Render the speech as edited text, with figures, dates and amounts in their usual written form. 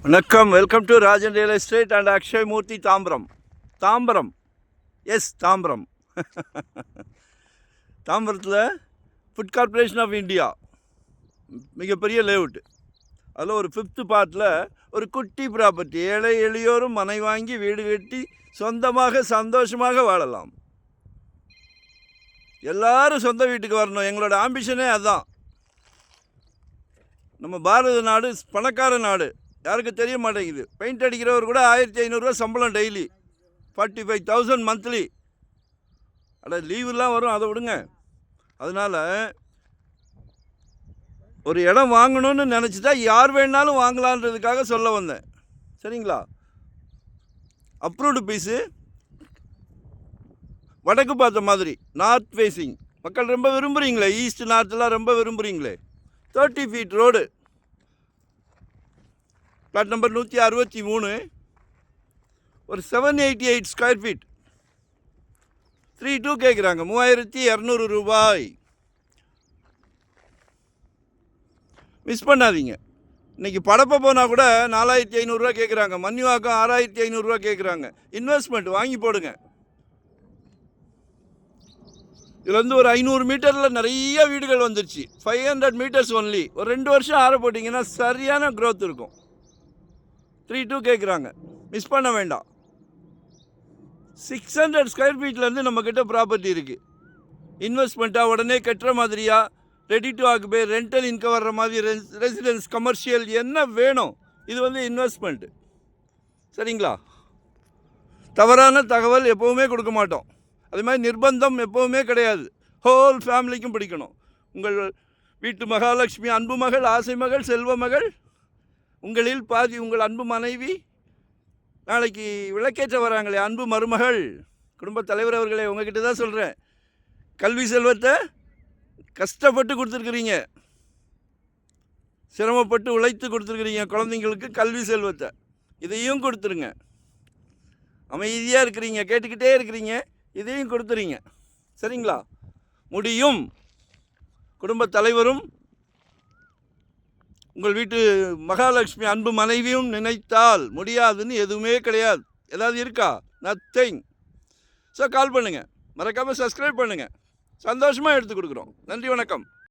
வணக்கம். Welcome to Rajan real estate and Akshay Murthy Tambaram. Yes, Tambaram. தாம்பரத்தில் food corporation of India மிகப்பெரிய layout. அதில் ஒரு 5th பார்ட்டில் ஒரு குட்டி ப்ராப்பர்ட்டி. ஏழை எளியோரும் மனை வாங்கி வீடு கட்டி சொந்தமாக சந்தோஷமாக வாழலாம். எல்லோரும் சொந்த வீட்டுக்கு வரணும். எங்களோட ஆம்பிஷனே அதுதான். நம்ம பாரத நாடு பணக்கார நாடு, யாருக்கு தெரிய மாட்டேங்குது. பெயிண்ட் அடிக்கிறவர் கூட 1500 சம்பளம் டெய்லி, 45,000 மந்த்லி. லீவுலாம் வரும், அதை விடுங்க. அதனால் ஒரு இடம் வாங்கணும்னு நினச்சிட்டா யார் வேணாலும் வாங்கலான்றதுக்காக சொல்ல வந்தேன். சரிங்களா? அப்ரூவ்டு பீஸு, வடக்கு பார்த்த மாதிரி, நார்த் ஃபேஸிங். மக்கள் ரொம்ப விரும்புகிறீங்களே, ஈஸ்ட் நார்த்தெலாம் ரொம்ப விரும்புகிறீங்களே. 30 feet ரோடு, பிளாட் நம்பர் 163, ஒரு 788 ஸ்கொயர் ஃபீட், 3.2 கேட்குறாங்க. 3200 ரூபாய். மிஸ் பண்ணாதீங்க. இன்றைக்கி படப்பை போனால் கூட 4500 கேட்குறாங்க. மன்னிவாக்கம் 6500 கேட்குறாங்க. இன்வெஸ்ட்மெண்ட் வாங்கி போடுங்க. இதில் வந்து ஒரு 500 மீட்டரில் நிறைய வீடுகள் வந்துருச்சு. 500 மீட்டர்ஸ் ஒன்லி. ஒரு 2 வருஷம் ஆற போட்டிங்கன்னா சரியான க்ரோத் இருக்கும். 3.2 கேட்குறாங்க. மிஸ் பண்ண வேண்டாம். 600 ஸ்கொயர் ஃபீட்லேருந்து நம்மக்கிட்ட ப்ராப்பர்ட்டி இருக்குது. இன்வெஸ்ட்மெண்ட்டாக உடனே கட்டுற மாதிரியா, ready to occupy, rental income வர்ற மாதிரி, ரெசிடென்ஸ், கமர்ஷியல், என்ன வேணும். இது வந்து இன்வெஸ்ட்மெண்ட்டு. சரிங்களா? தவறான தகவல் எப்போவுமே கொடுக்க மாட்டோம். அது மாதிரி நிர்பந்தம் எப்போவுமே கிடையாது. ஹோல் ஃபேமிலிக்கும் பிடிக்கணும். உங்கள் வீட்டு மகாலட்சுமி, அன்பு மகள், ஆசை மகள், செல்வ மகள், உங்களில் பாதி உங்கள் அன்பு மனைவி, நாளைக்கு விளக்கேற்ற வராங்களே அன்பு மருமகள், குடும்பத் தலைவர் அவர்களே, உங்ககிட்ட தான் சொல்கிறேன். கல்வி செல்வத்தை கஷ்டப்பட்டு கொடுத்துருக்குறீங்க, சிரமப்பட்டு உழைத்து கொடுத்துருக்குறீங்க. குழந்தைங்களுக்கு கல்வி செல்வத்தை இதையும் கொடுத்துருங்க. அமைதியாக இருக்கிறீங்க, கேட்டுக்கிட்டே இருக்கிறீங்க, இதையும் கொடுத்துறீங்க. சரிங்களா? முடியும். குடும்பத் தலைவரும் உங்கள் வீட்டு மகாலட்சுமி அன்பு மனைவியும் நினைத்தால் முடியாதுன்னு எதுவுமே கிடையாது. ஏதாவது இருக்கா? நத்திங். ஸோ கால் பண்ணுங்கள். மறக்காமல் சப்ஸ்கிரைப் பண்ணுங்கள். சந்தோஷமாக எடுத்து கொடுக்குறோம். நன்றி, வணக்கம்.